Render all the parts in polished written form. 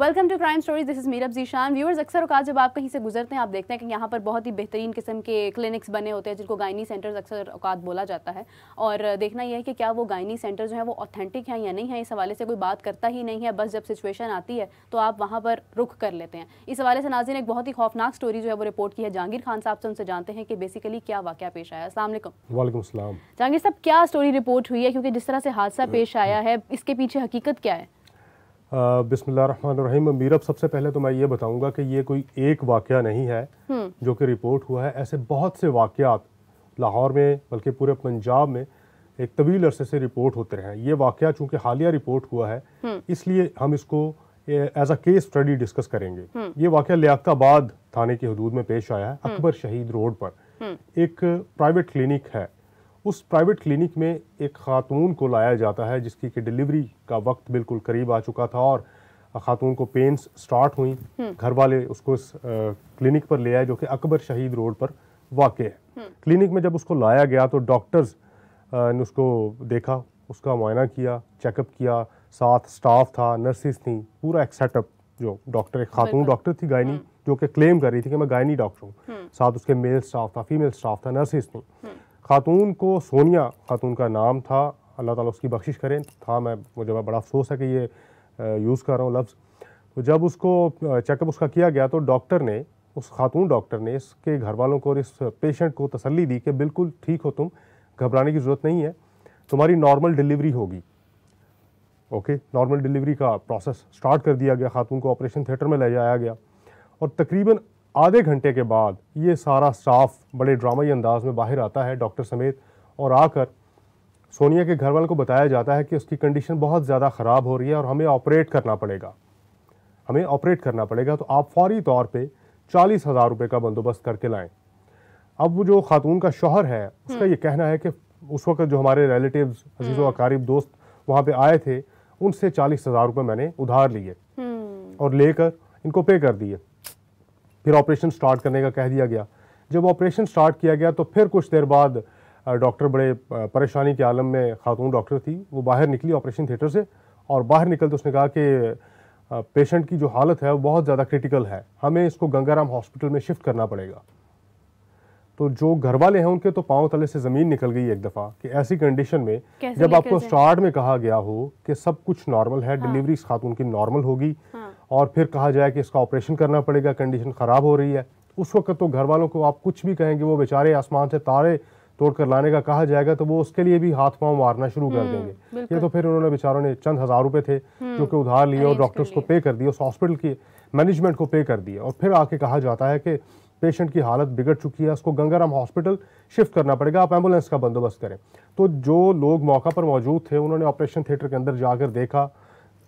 Welcome to crime stories, this is Meerab Zeeshan. Viewers, अक्सर औकात जब आप कहीं से गुजरते हैं आप देखते हैं कि यहाँ पर बहुत ही बेहतरीन किस्म के क्लिनिक्स बने होते हैं जिनको गायनी सेंटर्स अक्सर औकात बोला जाता है। और देखना यह है कि क्या वो गायनी सेंटर जो है वो ऑथेंटिक हैं या नहीं है, इस हवाले से कोई बात करता ही नहीं है। बस जब सिचुएशन आती है तो आप वहाँ पर रुख कर लेते हैं। इस हवाले से नाज़रीन एक बहुत ही खौफनाक स्टोरी जो है वो रिपोर्ट की है जहांगीर खान साहब से, उनसे जानते हैं कि बेसिकली क्या वाक़या पेश आया। अस्सलाम वालेकुम। वालेकुम सलाम। जहांगीर साहब, क्या स्टोरी रिपोर्ट हुई है, क्योंकि जिस तरह से हादसा पेश आया है इसके पीछे हकीकत क्या है? बिस्मिल्लाहिर्रहमानिर्रहीम। मीरब, सबसे पहले तो मैं ये बताऊंगा कि ये कोई एक वाक़या नहीं है जो कि रिपोर्ट हुआ है। ऐसे बहुत से वाक़यात लाहौर में बल्कि पूरे पंजाब में एक तवील अरसे से रिपोर्ट होते रहे हैं। ये वाक़या चूँकि हालिया रिपोर्ट हुआ है इसलिए हम इसको as a case study discuss करेंगे। ये वाक़या लियाकताबाद थाने की हदूद में पेश आया है। अकबर शहीद रोड पर एक प्राइवेट क्लिनिक है। उस प्राइवेट क्लिनिक में एक खातून को लाया जाता है जिसकी कि डिलीवरी का वक्त बिल्कुल करीब आ चुका था और खातून को पेन्स स्टार्ट हुई। घर वाले उसको इस क्लिनिक पर ले आए जो कि अकबर शहीद रोड पर वाक़ है। क्लिनिक में जब उसको लाया गया तो डॉक्टर्स ने उसको देखा, उसका मुआयना किया, चेकअप किया, साथ स्टाफ था, नर्सिस थी, पूरा एक सेटअप। जो डॉक्टर, एक खातून डॉक्टर थी गायनी जो कि क्लेम कर रही थी कि मैं गायनी डॉक्टर हूँ, साथ उसके मेल स्टाफ था, फीमेल स्टाफ था, नर्सिस थी। खातून को सोनिया खातून का नाम था, अल्लाह ताला उसकी बख्शिश करें, था। मुझे बड़ा अफसोस है कि ये यूज़ कर रहा हूँ लफ्ज़। तो जब उसको चेकअप उसका किया गया तो डॉक्टर ने, उस खातून डॉक्टर ने इसके घर वालों को और इस पेशेंट को तसल्ली दी कि बिल्कुल ठीक हो तुम, घबराने की ज़रूरत नहीं है, तुम्हारी नॉर्मल डिलीवरी होगी। ओके, नॉर्मल डिलीवरी का प्रोसेस स्टार्ट कर दिया गया। खातून को ऑपरेशन थिएटर में ले जाया गया और तकरीबन आधे घंटे के बाद ये सारा स्टाफ बड़े ड्रामाई अंदाज में बाहर आता है डॉक्टर समेत, और आकर सोनिया के घर वालों को बताया जाता है कि उसकी कंडीशन बहुत ज़्यादा ख़राब हो रही है और हमें ऑपरेट करना पड़ेगा, हमें ऑपरेट करना पड़ेगा, तो आप फौरी तौर पे 40,000 रुपये का बंदोबस्त करके लाएं। अब वो जो खातून का शौहर है उसका ये कहना है कि उस वक्त जो हमारे रिलेटिव्स, अजीज़ो अकारिब, दोस्त वहाँ पे आए थे, उनसे 40,000 रुपये मैंने उधार लिए और लेकर इनको पे कर दिए। फिर ऑपरेशन स्टार्ट करने का कह दिया गया। जब ऑपरेशन स्टार्ट किया गया तो फिर कुछ देर बाद डॉक्टर बड़े परेशानी के आलम में, खातून डॉक्टर थी, वो बाहर निकली ऑपरेशन थिएटर से, और बाहर निकल तो उसने कहा कि पेशेंट की जो हालत है वो बहुत ज़्यादा क्रिटिकल है, हमें इसको गंगाराम हॉस्पिटल में शिफ्ट करना पड़ेगा। तो जो घर वाले हैं उनके तो पाँव तले से ज़मीन निकल गई एक दफ़ा कि ऐसी कंडीशन में जब आपको स्टार्ट में कहा गया हो कि सब कुछ नॉर्मल है, डिलीवरी इस खातून की नॉर्मल होगी, और फिर कहा जाए कि इसका ऑपरेशन करना पड़ेगा, कंडीशन ख़राब हो रही है, उस वक्त तो घर वालों को आप कुछ भी कहेंगे, वो बेचारे आसमान से तारे तोड़ कर लाने का कहा जाएगा तो वो उसके लिए भी हाथ पांव मारना शुरू कर देंगे। ये तो फिर उन्होंने बेचारों ने चंद हज़ार रुपए थे जो कि उधार लिए और डॉक्टर्स को पे कर दिए, उस हॉस्पिटल की मैनेजमेंट को पे कर दिए, और फिर आके कहा जाता है कि पेशेंट की हालत बिगड़ चुकी है, उसको गंगाराम हॉस्पिटल शिफ्ट करना पड़ेगा, आप एम्बुलेंस का बंदोबस्त करें। तो जो लोग मौका पर मौजूद थे उन्होंने ऑपरेशन थिएटर के अंदर जाकर देखा,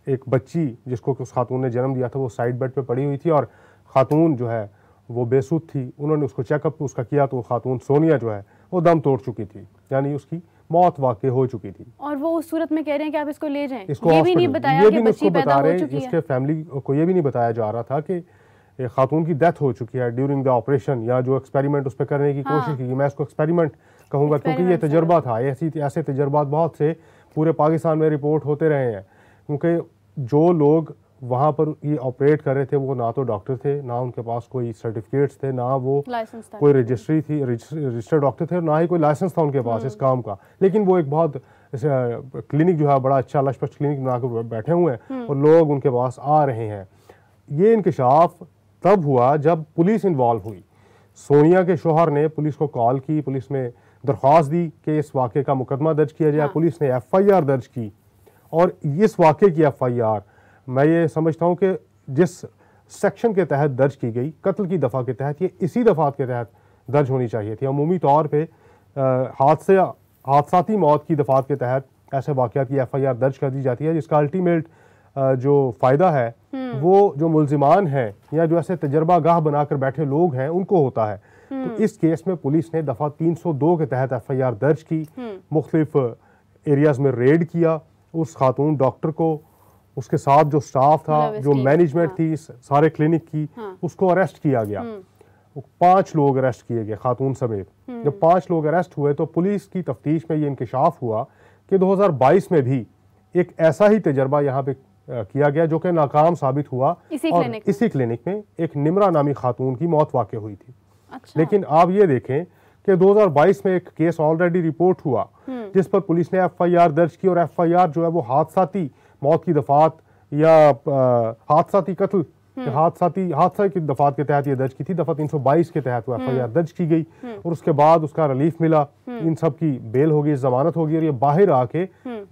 एक बच्ची जिसको उस खातून ने जन्म दिया था वो साइड बेड पे पड़ी हुई थी और खातून जो है वो बेसुध थी। उन्होंने उसको चेकअप उसका किया तो खातून सोनिया जो है वो दम तोड़ चुकी थी, यानी उसकी मौत वाक़ई हो चुकी थी। और वो उस सूरत में कह रहे हैं कि आप इसको ले जाएं, इसको ये भी नहीं बताया कि बच्ची पैदा हो चुकी है। इसके फैमिली को ये भी नहीं बताया जा रहा था कि खातून की डेथ हो चुकी है ड्यूरिंग द ऑपरेशन, या जो एक्सपेरिमेंट उस पर करने की कोशिश की। मैं इसको एक्सपेरिमेंट कहूँगा क्योंकि ये तजर्बा था। ऐसे तजर्बात बहुत से पूरे पाकिस्तान में रिपोर्ट होते रहे हैं, क्योंकि जो लोग वहाँ पर ये ऑपरेट कर रहे थे वो ना तो डॉक्टर थे, ना उनके पास कोई सर्टिफिकेट्स थे, ना वो कोई रजिस्ट्री थी, रजिस्टर्ड डॉक्टर थे, ना ही कोई लाइसेंस था उनके पास इस काम का। लेकिन वो एक बहुत क्लिनिक जो है बड़ा अच्छा लशपश क्लिनिक बनाकर बैठे हुए हैं और लोग उनके पास आ रहे हैं। ये इंकशाफ तब हुआ जब पुलिस इन्वॉल्व हुई। सोनिया के शोहर ने पुलिस को कॉल की, पुलिस में दरख्वास्त दी कि इस वाक़े का मुकदमा दर्ज किया जाए। पुलिस ने FIR दर्ज की और इस वाक़े की FIR मैं ये समझता हूँ कि जिस सेक्शन के तहत दर्ज की गई, कत्ल की दफ़ा के तहत, ये इसी दफ़ात के तहत दर्ज होनी चाहिए थी। अमूमी तौर पे हादसाती मौत की दफ़ात के तहत ऐसे वाक़यात की FIR दर्ज कर दी जाती है, जिसका अल्टीमेट जो फ़ायदा है वो जो मुल्जिमान हैं या जो ऐसे तजर्बा गाह बनाकर बैठे लोग हैं उनको होता है। तो इस केस में पुलिस ने दफ़ा 302 के तहत FIR दर्ज की, मुख्तलिफ एरियाज़ में रेड किया, उस खातून डॉक्टर को, उसके साथ जो स्टाफ था, जो मैनेजमेंट थी सारे क्लिनिक की, उसको अरेस्ट किया गया। 5 लोग अरेस्ट किए गए खातून समेत। जब 5 लोग अरेस्ट हुए तो पुलिस की तफ्तीश में ये इंकशाफ हुआ कि 2022 में भी एक ऐसा ही तजर्बा यहाँ पे किया गया जो कि नाकाम साबित हुआ। इसी क्लिनिक में एक निमरा नामी खातून की मौत वाक़ हुई थी। अच्छा। लेकिन आप ये देखें कि 2022 में एक केस ऑलरेडी रिपोर्ट हुआ जिस पर पुलिस ने FIR दर्ज की, और FIR जो है वो हादसाती मौत की दफात या हादसाती कत्ल हादसा की दफात के तहत ये दर्ज की थी। दफा 322 के तहत वो FIR दर्ज की गई और उसके बाद उसका रिलीफ मिला, इन सब की बेल हो गई, जमानत हो गई, और ये बाहर आके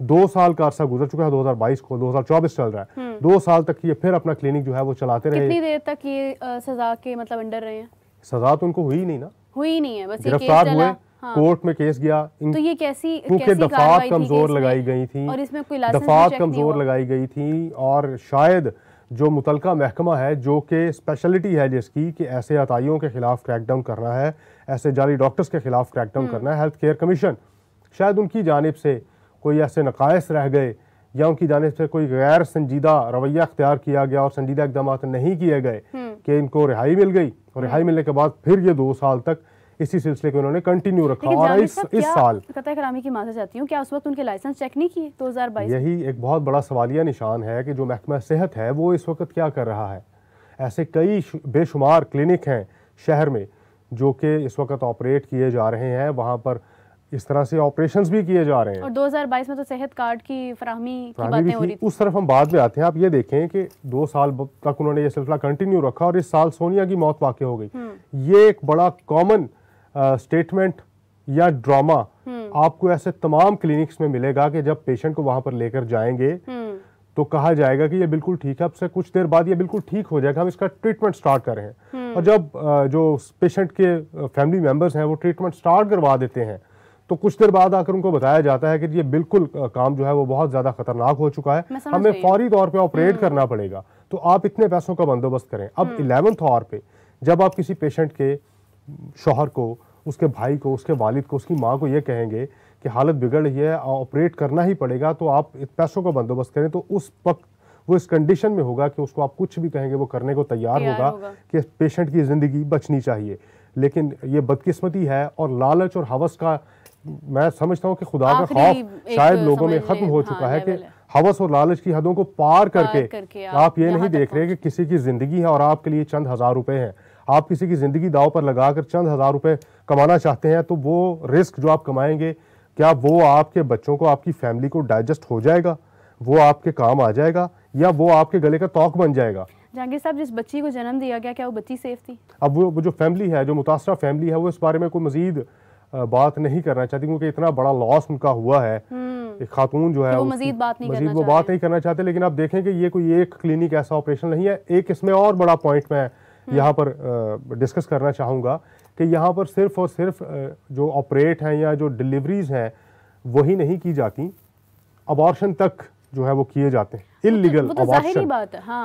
2 साल का अरसा गुजर चुका है। 2022 को 2024 चल रहा है, 2 साल तक ये फिर अपना क्लिनिक जो है वो चलाते रहे। कितनी देर तक ये सजा के मतलब अंडर रहे हैं? सजा तो उनको हुई नहीं ना, हुई नहीं है, बस गिरफ्तार हुए, कोर्ट में केस गया। तो ये कैसी दफात कमजोर लगाई गई थी, और इसमें कोई दफात कमजोर लगाई गई थी, और शायद जो मुतलका महकमा है जो कि स्पेशलिटी है जिसकी कि ऐसे अताइयों के खिलाफ क्रैकडाउन करना है, ऐसे जाली डॉक्टर्स के खिलाफ क्रैकडाउन करना है, हेल्थ केयर कमीशन, शायद उनकी जानिब से कोई ऐसे नकायस रह गए या उनकी जानिब से कोई गैर संजीदा रवैया अख्तियार किया गया और संजीदा इकदाम नहीं किए गए कि इनको रिहाई मिल गई, और रिहाई मिलने के बाद फिर ये 2 साल तक इसी सिलसिले को उन्होंने कंटिन्यू रखा। और इस साल कतई करामी की माफ़ी चाहती हूँ, क्या उस वक्त उनके लाइसेंस चेक नहीं किए 2022? यही एक बहुत बड़ा सवालिया निशान है कि जो महकमा सेहत है वो इस वक्त क्या कर रहा है। ऐसे कई बेशुमार क्लिनिक हैं शहर में जो कि इस वक्त ऑपरेट किए जा रहे हैं, वहाँ पर इस तरह से ऑपरेशंस भी किए जा रहे हैं। और 2022 में तो सेहत कार्ड की फराहमी की बातें हो रही थी। उस तरफ हम बाद में आते हैं। आप ये देखें कि 2 साल तक उन्होंने ये सिलसिला कंटिन्यू रखा और इस साल सोनिया की मौत वाक़ हो गई। ये एक बड़ा कॉमन स्टेटमेंट या ड्रामा आपको ऐसे तमाम क्लिनिक्स में मिलेगा कि जब पेशेंट को वहां पर लेकर जाएंगे तो कहा जाएगा कि ये बिल्कुल ठीक है, अब से कुछ देर बाद ये बिल्कुल ठीक हो जाएगा, हम इसका ट्रीटमेंट स्टार्ट कर रहे हैं। और जब जो पेशेंट के फैमिली मेंबर्स हैं वो ट्रीटमेंट स्टार्ट करवा देते हैं तो कुछ देर बाद आकर उनको बताया जाता है कि ये बिल्कुल काम जो है वो बहुत ज्यादा खतरनाक हो चुका है, हमें फौरी तौर पे ऑपरेट करना पड़ेगा, तो आप इतने पैसों का बंदोबस्त करें। अब 11th आवर पे जब आप किसी पेशेंट के शौहर को, उसके भाई को, उसके वालिद को, उसकी माँ को ये कहेंगे कि हालत बिगड़ रही है, ऑपरेट करना ही पड़ेगा, तो आप पैसों का बंदोबस्त करें, तो उस वक्त वो इस कंडीशन में होगा कि उसको आप कुछ भी कहेंगे वो करने को तैयार होगा कि पेशेंट की ज़िंदगी बचनी चाहिए। लेकिन ये बदकिस्मती है और लालच और हवस का, मैं समझता हूँ कि खुदा का खौफ शायद लोगों में ख़त्म हो चुका है कि हवस और लालच की हदों को पार करके आप ये नहीं देख रहे कि किसी की ज़िंदगी है और आपके लिए चंद हज़ार रुपए हैं, आप किसी की ज़िंदगी दाव पर लगाकर चंद हज़ार रुपए कमाना चाहते हैं, तो वो रिस्क जो आप कमाएंगे क्या वो आपके बच्चों को, आपकी फैमिली को डाइजेस्ट हो जाएगा, वो आपके काम आ जाएगा, या वो आपके गले का तौक बन जाएगा? जहांगीर साहब, जिस बच्ची को जन्म दिया गया क्या वो बच्ची सेफ थी? अब वो जो फैमिली है, जो मुतासरा फैमिली है, वो इस बारे में कोई मजीद बात नहीं करना चाहती क्योंकि इतना बड़ा लॉस उनका हुआ है। एक खातून जो है वो मजीद बात नहीं करना चाहते। लेकिन आप देखें कि ये कोई एक क्लिनिक ऐसा ऑपरेशन नहीं है। एक इसमें और बड़ा पॉइंट मैं यहाँ पर डिस्कस करना चाहूँगा कि यहाँ पर सिर्फ और सिर्फ जो ऑपरेट हैं या जो डिलीवरीज हैं वही नहीं की जाती, अबॉर्शन तक जो है वो किए जाते हैं, इल्लीगल अबॉर्शन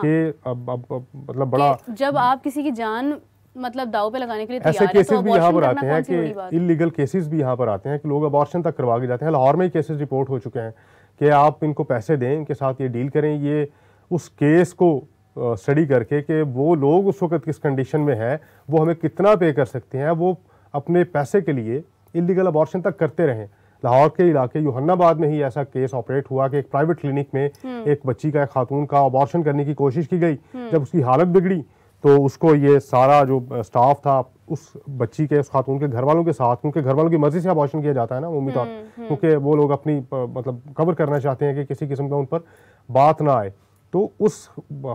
के मतलब बड़ा, जब आप किसी की जान मतलब दाव पे लगाने के लिए ऐसे केसेस भी यहाँ पर आते हैं कि इल्लीगल केसेस भी यहाँ पर आते हैं कि लोग अबॉर्शन तक करवा के जाते हैं। लाहौर में ही केसेस रिपोर्ट हो चुके हैं कि आप इनको पैसे दें, इनके साथ ये डील करें, ये उस केस को स्टडी करके कि वो लोग उस वक्त किस कंडीशन में है, वो हमें कितना पे कर सकते हैं, वो अपने पैसे के लिए इल्लीगल अबॉर्शन तक करते रहें। लाहौर के इलाके यूहन्नाबाद में ही ऐसा केस ऑपरेट हुआ कि एक प्राइवेट क्लिनिक में एक बच्ची का, एक खातून का अबॉर्शन करने की कोशिश की गई। जब उसकी हालत बिगड़ी तो उसको ये सारा जो स्टाफ था उस बच्ची के, उस खातून के घर वालों के साथ, क्योंकि घर वालों की मर्जी से अबॉर्शन किया जाता है ना उम्मीद तौर, क्योंकि वो लोग अपनी मतलब कवर करना चाहते हैं कि किसी किस्म का उन पर बात ना आए, तो उस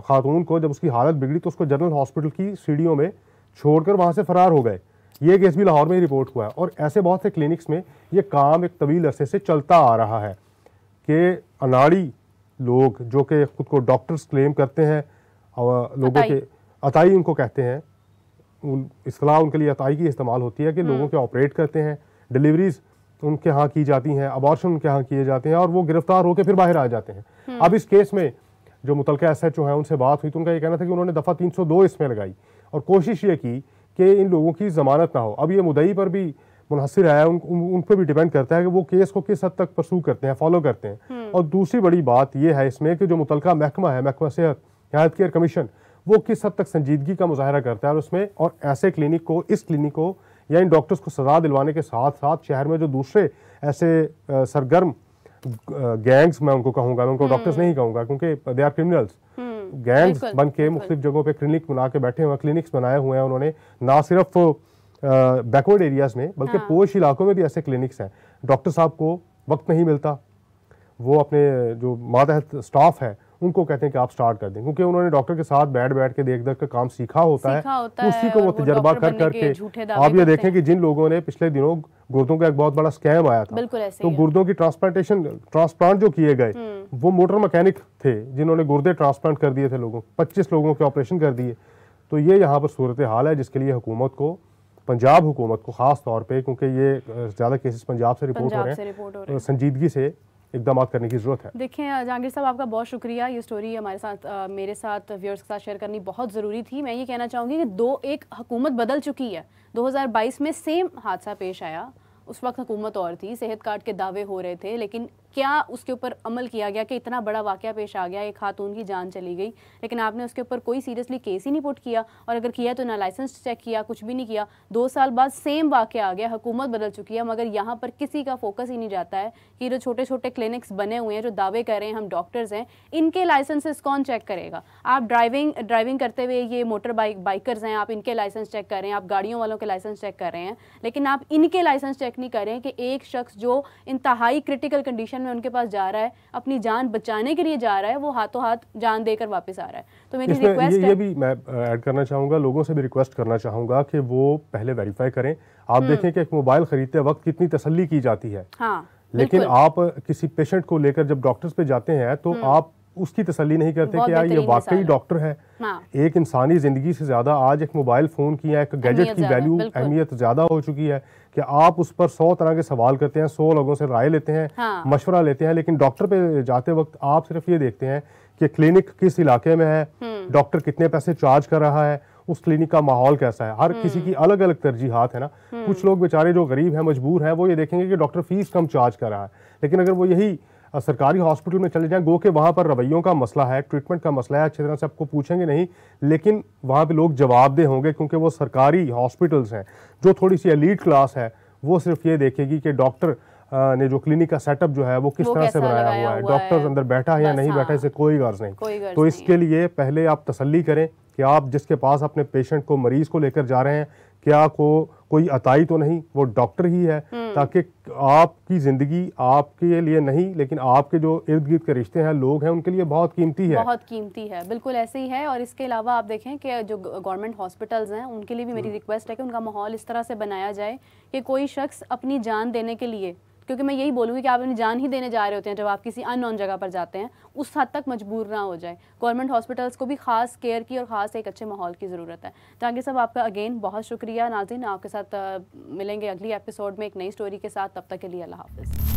खातून को जब उसकी हालत बिगड़ी तो उसको जनरल हॉस्पिटल की सीढ़ियों में छोड़कर वहाँ से फरार हो गए। ये केस भी लाहौर में ही रिपोर्ट हुआ है। और ऐसे बहुत से क्लिनिक्स में ये काम एक तवील अरसे से चलता आ रहा है कि अनाड़ी लोग जो कि खुद को डॉक्टर्स क्लेम करते हैं, और लोगों के अताई उनको कहते हैं, इस्तेलाह उनके लिए अताई की इस्तेमाल होती है कि लोगों के ऑपरेट करते हैं, डिलीवरीज उनके यहाँ की जाती हैं, अबॉर्शन उनके यहाँ किए जाते हैं और वो गिरफ्तार होकर फिर बाहर आ जाते हैं। अब इस केस में जो मुतलका SHO हैं उनसे बात हुई तो उनका ये कहना था कि उन्होंने दफ़ा 302 इसमें लगाई और कोशिश ये की कि इन लोगों की ज़मानत ना हो। अब ये मुद्दई पर भी मुनहसर है, उन पर भी डिपेंड करता है कि वो केस को किस हद तक परसू करते हैं, फॉलो करते हैं। और दूसरी बड़ी बात यह है इसमें कि जो मुतलका महकमा है, महकमा सेहत, हेल्थ केयर कमीशन, वो किस हद तक संजीदगी का मुजाहरा करता है और उसमें, और ऐसे क्लिनिक को, इस क्लिनिक को या इन डॉक्टर्स को सजा दिलवाने के साथ साथ शहर में जो दूसरे ऐसे सरगर्म गैंग्स मैं उनको कहूँगा, मैं उनको डॉक्टर्स नहीं कहूँगा क्योंकि दे आर क्रिमिनल्स, गैंग्स बन के मुख्तलिफ जगहों पे क्लिनिक बना के बैठे हुए हैं, क्लिनिक्स बनाए हुए हैं उन्होंने, ना सिर्फ बैकवर्ड एरियाज में बल्कि पोश इलाकों में भी ऐसे क्लिनिक्स हैं। डॉक्टर साहब को वक्त नहीं मिलता, वो अपने जो मातहत स्टाफ है उनको कहते हैं कि आप स्टार्ट कर दें, क्योंकि उन्होंने डॉक्टर के साथ बैठ बैठ के देख देख कर काम सीखा होता है, उसी को वो तजर्बा कर करके। आप ये देखें कि जिन लोगों ने पिछले दिनों गुर्दों का एक बहुत बड़ा स्कैम आया था, तो गुर्दों की ट्रांसप्लांट जो किए गए वो मोटर मैकेनिक थे जिन्होंने गुर्दे ट्रांसप्लांट कर दिए थे लोगों, 25 लोगों के ऑपरेशन कर दिए। तो ये यहाँ पर सूरत हाल है जिसके लिए हुकूमत को, पंजाब हुकूमत को खास तौर पे, क्योंकि ये ज़्यादा केसेस पंजाब से रिपोर्ट हो रहे हैं, संजीदगी से इकदाम करने की ज़रूरत है। देखिए जहांगीर साहब, आपका बहुत शुक्रिया, ये स्टोरी हमारे साथ मेरे साथ व्यूअर्स के साथ शेयर करनी बहुत ज़रूरी थी। मैं ये कहना चाहूँगी कि एक हुकूमत बदल चुकी है। 2022 में सेम हादसा पेश आया, उस वक्त हुकूमत और थी, सेहत कार्ड के दावे हो रहे थे, लेकिन क्या उसके ऊपर अमल किया गया कि इतना बड़ा वाक़या पेश आ गया, एक खातून की जान चली गई, लेकिन आपने उसके ऊपर कोई सीरियसली केस ही नहीं पुट किया, और अगर किया तो ना लाइसेंस चेक किया, कुछ भी नहीं किया। 2 साल बाद सेम वाक़या आ गया, हुकूमत बदल चुकी है, मगर यहाँ पर किसी का फोकस ही नहीं जाता है कि जो छोटे छोटे क्लिनिक्स बने हुए हैं, जो दावे कर रहे हैं हम डॉक्टर्स हैं, इनके लाइसेंसेस कौन चेक करेगा? आप ड्राइविंग करते हुए ये मोटर बाइकर्स हैं, आप इनके लाइसेंस चेक कर रहे हैं, आप गाड़ियों वालों के लाइसेंस चेक कर रहे हैं, लेकिन आप इनके लाइसेंस चेक नहीं कर रहे हैं कि एक शख्स जो इंतहाई क्रिटिकल कंडीशन में उनके पास जा रहा है, अपनी जान बचाने के लिए जा रहा है, वो हाथों हाथ जान देकर वापस आ रहा है। तो मेरी रिक्वेस्ट है, ये भी मैं ऐड करना चाहूँगा, लोगों से भी रिक्वेस्ट करना चाहूँगा कि वो पहले वेरीफाई करें। आप देखें कि एक मोबाइल खरीदते वक्त कितनी तसल्ली की जाती है, लेकिन आप किसी पेशेंट को लेकर जब डॉक्टर्स पे जाते हैं तो आप उसकी तसल्ली नहीं करते कि यार ये वाकई डॉक्टर है। एक इंसानी जिंदगी से ज्यादा आज एक मोबाइल फोन की या एक गैजेट की वैल्यू, अहमियत ज्यादा हो चुकी है कि आप उस पर 100 तरह के सवाल करते हैं, 100 लोगों से राय लेते हैं, मशवरा लेते हैं, लेकिन डॉक्टर पे जाते वक्त आप सिर्फ ये देखते हैं कि क्लिनिक किस इलाके में है, डॉक्टर कितने पैसे चार्ज कर रहा है, उस क्लिनिक का माहौल कैसा है। हर किसी की अलग अलग तरजीहात है ना। कुछ लोग बेचारे जो गरीब हैं, मजबूर हैं, वो ये देखेंगे कि डॉक्टर फीस कम चार्ज कर रहा है, लेकिन अगर वो यही सरकारी हॉस्पिटल में चले जाएं, गो के वहाँ पर रवैयों का मसला है, ट्रीटमेंट का मसला है, अच्छी तरह से आपको पूछेंगे नहीं, लेकिन वहाँ पे लोग जवाबदेह होंगे, क्योंकि वो सरकारी हॉस्पिटल्स हैं। जो थोड़ी सी एलीट क्लास है वो सिर्फ ये देखेगी कि डॉक्टर ने जो क्लिनिक का सेटअप जो है वो किस तरह से बनाया हुआ है, डॉक्टर अंदर बैठा है या नहीं बैठा, इससे कोई गर्ज नहीं। तो इसके लिए पहले आप तसल्ली करें कि आप जिसके पास अपने पेशेंट को, मरीज को लेकर जा रहे हैं, क्या कोई अताई तो नहीं, वो डॉक्टर ही है, ताकि आपकी जिंदगी आपके लिए नहीं, लेकिन आपके जो इर्द गिर्द के रिश्ते हैं, लोग हैं, उनके लिए बहुत कीमती है, बहुत कीमती है। बिल्कुल ऐसे ही है। और इसके अलावा आप देखें कि जो गवर्नमेंट हॉस्पिटल्स हैं, उनके लिए भी मेरी रिक्वेस्ट है कि उनका माहौल इस तरह से बनाया जाए कि कोई शख्स अपनी जान देने के लिए, क्योंकि मैं यही बोलूँगी कि आप अपनी जान ही देने जा रहे होते हैं जब आप किसी अननोन जगह पर जाते हैं, उस हद तक मजबूर ना हो जाए। गवर्नमेंट हॉस्पिटल्स को भी खास केयर की और ख़ास एक अच्छे माहौल की ज़रूरत है। जहांगीर साहब, आपका अगेन बहुत शुक्रिया। नाज़रीन, आपके साथ मिलेंगे अगली एपिसोड में एक नई स्टोरी के साथ। तब तक के लिए अल्लाह हाफ़िज़।